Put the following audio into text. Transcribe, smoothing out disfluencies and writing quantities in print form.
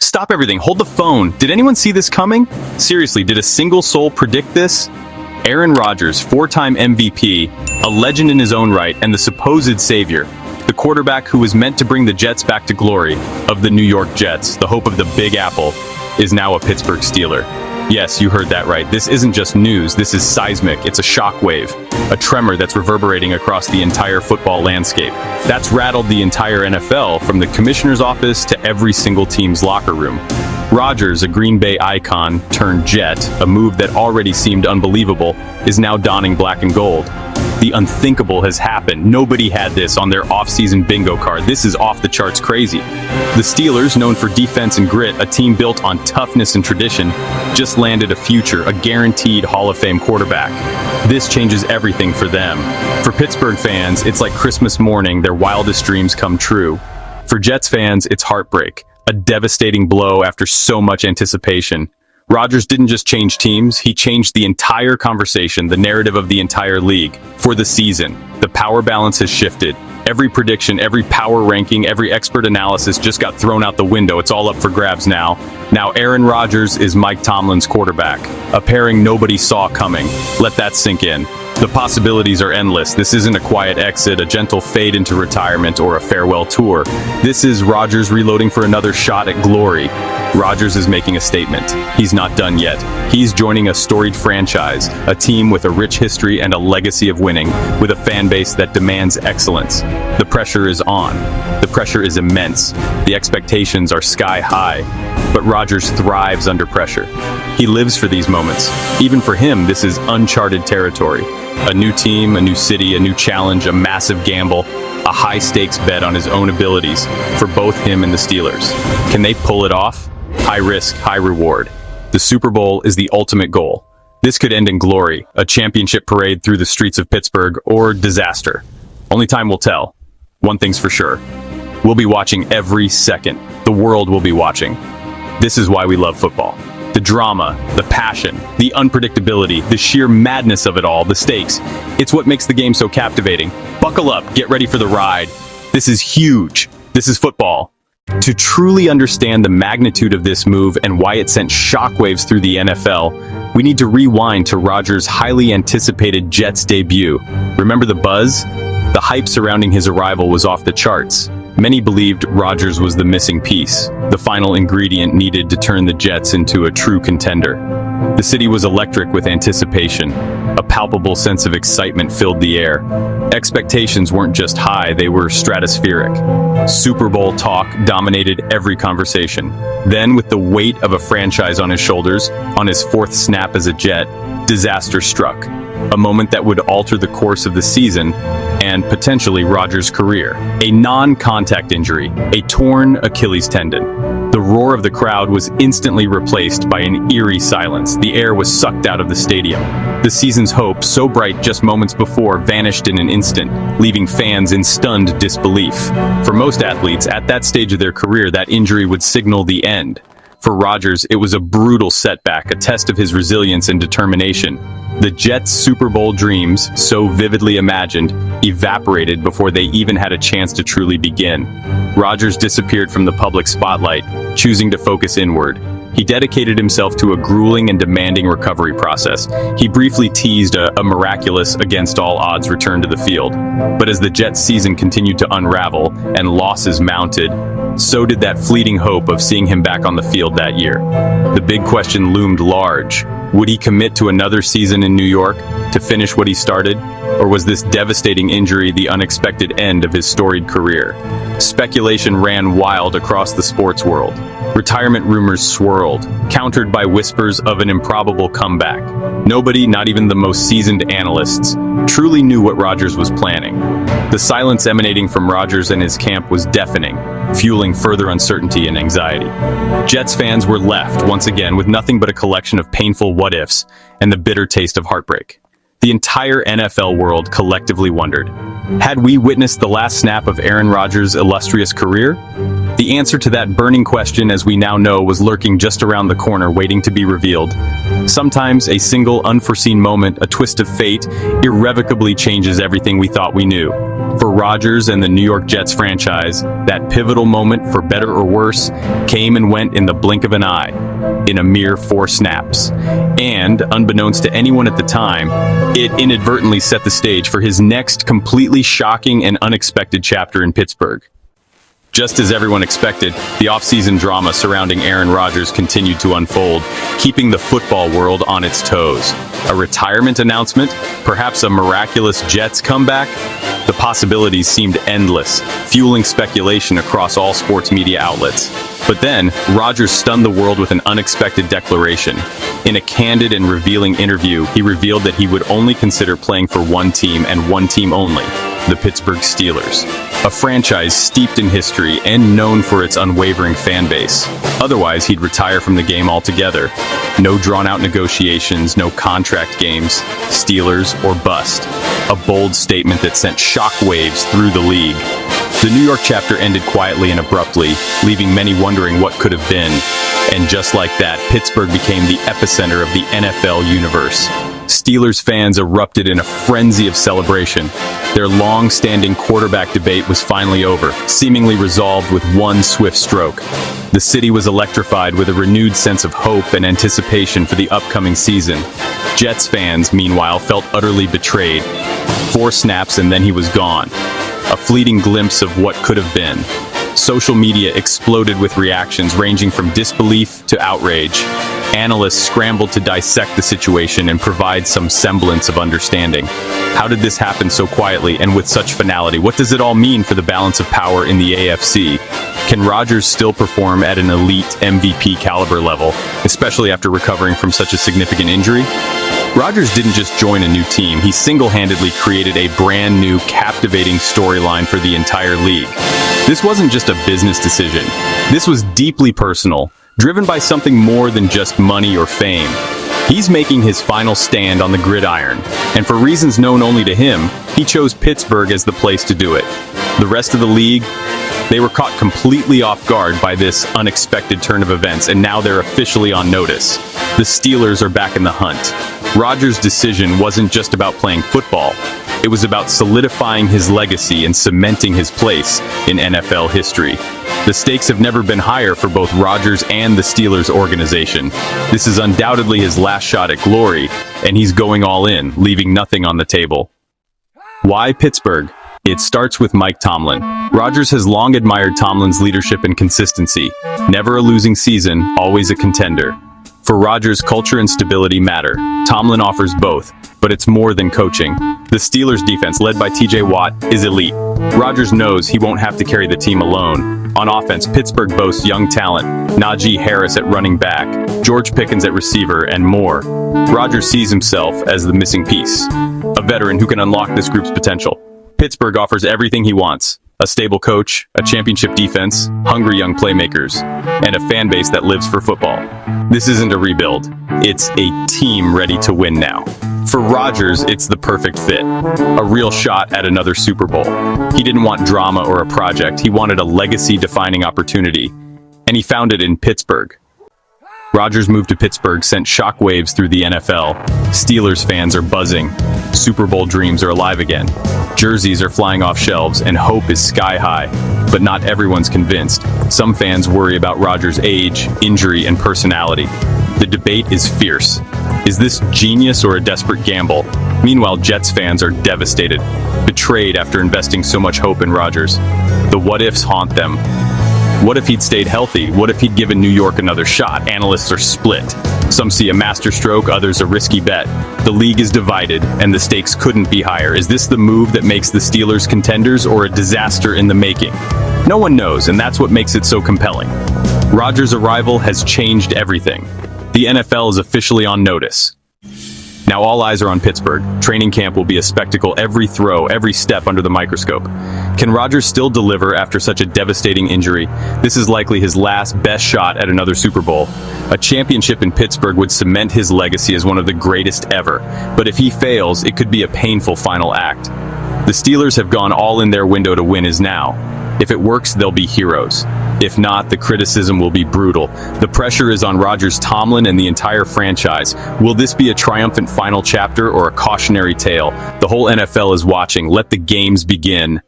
Stop everything, hold the phone. Did anyone see this coming? Seriously, did a single soul predict this? Aaron Rodgers, four-time MVP, a legend in his own right, and the supposed savior, the quarterback who was meant to bring the Jets back to glory, of the New York Jets, the hope of the Big Apple, is now a Pittsburgh Steeler. Yes, you heard that right. This isn't just news, this is seismic. It's a shockwave, a tremor that's reverberating across the entire football landscape. That's rattled the entire NFL, from the commissioner's office to every single team's locker room. Rodgers, a Green Bay icon turned Jet, a move that already seemed unbelievable, is now donning black and gold. The unthinkable has happened. Nobody had this on their off-season bingo card. This is off-the-charts crazy. The Steelers, known for defense and grit, a team built on toughness and tradition, just landed a future, a guaranteed Hall of Fame quarterback. This changes everything for them. For Pittsburgh fans, it's like Christmas morning, their wildest dreams come true. For Jets fans, it's heartbreak, a devastating blow after so much anticipation. Rodgers didn't just change teams, he changed the entire conversation, the narrative of the entire league. For the season, the power balance has shifted. Every prediction, every power ranking, every expert analysis just got thrown out the window. It's all up for grabs now. Now Aaron Rodgers is Mike Tomlin's quarterback, a pairing nobody saw coming. Let that sink in. The possibilities are endless. This isn't a quiet exit, a gentle fade into retirement, or a farewell tour. This is Rodgers reloading for another shot at glory. Rodgers is making a statement. He's not done yet. He's joining a storied franchise, a team with a rich history and a legacy of winning, with a fan base that demands excellence. The pressure is on. The pressure is immense. The expectations are sky high. But Rodgers thrives under pressure. He lives for these moments. Even for him, this is uncharted territory. A new team, a new city, a new challenge, a massive gamble, a high-stakes bet on his own abilities for both him and the Steelers. Can they pull it off? High risk, high reward. The Super Bowl is the ultimate goal. This could end in glory, a championship parade through the streets of Pittsburgh, or disaster. Only time will tell. One thing's for sure. We'll be watching every second. The world will be watching. This is why we love football. The drama, the passion, the unpredictability, the sheer madness of it all, the stakes. It's what makes the game so captivating. Buckle up, get ready for the ride. This is huge. This is football. To truly understand the magnitude of this move and why it sent shockwaves through the NFL, we need to rewind to Rodgers' highly anticipated Jets debut. Remember the buzz? The hype surrounding his arrival was off the charts. Many believed Rodgers was the missing piece, the final ingredient needed to turn the Jets into a true contender. The city was electric with anticipation. A palpable sense of excitement filled the air. Expectations weren't just high, they were stratospheric. Super Bowl talk dominated every conversation. Then, with the weight of a franchise on his shoulders, on his fourth snap as a Jet, disaster struck. A moment that would alter the course of the season and potentially Rodgers' career. A non-contact injury, a torn Achilles tendon. The roar of the crowd was instantly replaced by an eerie silence. The air was sucked out of the stadium. The season's hope, so bright just moments before, vanished in an instant, leaving fans in stunned disbelief. For most athletes, at that stage of their career, that injury would signal the end. For Rodgers, it was a brutal setback, a test of his resilience and determination. The Jets' Super Bowl dreams, so vividly imagined, evaporated before they even had a chance to truly begin. Rodgers disappeared from the public spotlight, choosing to focus inward. He dedicated himself to a grueling and demanding recovery process. He briefly teased a miraculous, against-all-odds return to the field. But as the Jets' season continued to unravel and losses mounted, so did that fleeting hope of seeing him back on the field that year. The big question loomed large. Would he commit to another season in New York to finish what he started? Or was this devastating injury the unexpected end of his storied career? Speculation ran wild across the sports world. Retirement rumors swirled, countered by whispers of an improbable comeback. Nobody, not even the most seasoned analysts, truly knew what Rodgers was planning. The silence emanating from Rodgers and his camp was deafening, fueling further uncertainty and anxiety. Jets fans were left, once again, with nothing but a collection of painful what-ifs and the bitter taste of heartbreak. The entire NFL world collectively wondered, had we witnessed the last snap of Aaron Rodgers' illustrious career? The answer to that burning question, as we now know, was lurking just around the corner, waiting to be revealed. Sometimes a single unforeseen moment, a twist of fate, irrevocably changes everything we thought we knew. For Rodgers and the New York Jets franchise, that pivotal moment, for better or worse, came and went in the blink of an eye, in a mere 4 snaps. And, unbeknownst to anyone at the time, it inadvertently set the stage for his next completely shocking and unexpected chapter in Pittsburgh. Just as everyone expected, the offseason drama surrounding Aaron Rodgers continued to unfold, keeping the football world on its toes. A retirement announcement? Perhaps a miraculous Jets comeback? The possibilities seemed endless, fueling speculation across all sports media outlets. But then, Rodgers stunned the world with an unexpected declaration. In a candid and revealing interview, he revealed that he would only consider playing for one team and one team only, the Pittsburgh Steelers, a franchise steeped in history and known for its unwavering fan base. Otherwise, he'd retire from the game altogether. No drawn-out negotiations, no contract games, Steelers or bust. A bold statement that sent shockwaves through the league. The New York chapter ended quietly and abruptly, leaving many wondering what could have been. And just like that, Pittsburgh became the epicenter of the NFL universe. Steelers fans erupted in a frenzy of celebration. Their long-standing quarterback debate was finally over, seemingly resolved with one swift stroke. The city was electrified with a renewed sense of hope and anticipation for the upcoming season. Jets fans, meanwhile, felt utterly betrayed. 4 snaps and then he was gone. A fleeting glimpse of what could have been. Social media exploded with reactions ranging from disbelief to outrage. Analysts scrambled to dissect the situation and provide some semblance of understanding. How did this happen so quietly and with such finality? What does it all mean for the balance of power in the AFC? Can Rodgers still perform at an elite MVP caliber level, especially after recovering from such a significant injury? Rodgers didn't just join a new team, he single-handedly created a brand new, captivating storyline for the entire league. This wasn't just a business decision. This was deeply personal, driven by something more than just money or fame. He's making his final stand on the gridiron, and for reasons known only to him, he chose Pittsburgh as the place to do it. The rest of the league, they were caught completely off guard by this unexpected turn of events, and now they're officially on notice. The Steelers are back in the hunt. Rodgers' decision wasn't just about playing football. It was about solidifying his legacy and cementing his place in NFL history. The stakes have never been higher for both Rodgers and the Steelers organization. This is undoubtedly his last shot at glory, and he's going all in, leaving nothing on the table. Why Pittsburgh? It starts with Mike Tomlin. Rodgers has long admired Tomlin's leadership and consistency. Never a losing season, always a contender. For Rodgers, culture and stability matter. Tomlin offers both, but it's more than coaching. The Steelers' defense, led by TJ Watt, is elite. Rodgers knows he won't have to carry the team alone. On offense, Pittsburgh boasts young talent, Najee Harris at running back, George Pickens at receiver, and more. Rodgers sees himself as the missing piece, a veteran who can unlock this group's potential. Pittsburgh offers everything he wants: a stable coach, a championship defense, hungry young playmakers, and a fan base that lives for football. This isn't a rebuild. It's a team ready to win now. For Rodgers, it's the perfect fit. A real shot at another Super Bowl. He didn't want drama or a project. He wanted a legacy-defining opportunity. And he found it in Pittsburgh. Rodgers' move to Pittsburgh sent shockwaves through the NFL. Steelers fans are buzzing. Super Bowl dreams are alive again. Jerseys are flying off shelves, and hope is sky high. But not everyone's convinced. Some fans worry about Rodgers' age, injury, and personality. The debate is fierce. Is this genius or a desperate gamble? Meanwhile, Jets fans are devastated, betrayed after investing so much hope in Rodgers. The what-ifs haunt them. What if he'd stayed healthy? What if he'd given New York another shot? Analysts are split. Some see a masterstroke, others a risky bet. The league is divided, and the stakes couldn't be higher. Is this the move that makes the Steelers contenders, or a disaster in the making? No one knows, and that's what makes it so compelling. Rodgers' arrival has changed everything. The NFL is officially on notice. Now all eyes are on Pittsburgh. Training camp will be a spectacle, every throw, every step under the microscope. Can Rodgers still deliver after such a devastating injury? This is likely his last best shot at another Super Bowl. A championship in Pittsburgh would cement his legacy as one of the greatest ever. But if he fails, it could be a painful final act. The Steelers have gone all in. Their window to win is now. If it works, they'll be heroes. If not, the criticism will be brutal. The pressure is on Rodgers, Tomlin, and the entire franchise. Will this be a triumphant final chapter or a cautionary tale? The whole NFL is watching. Let the games begin.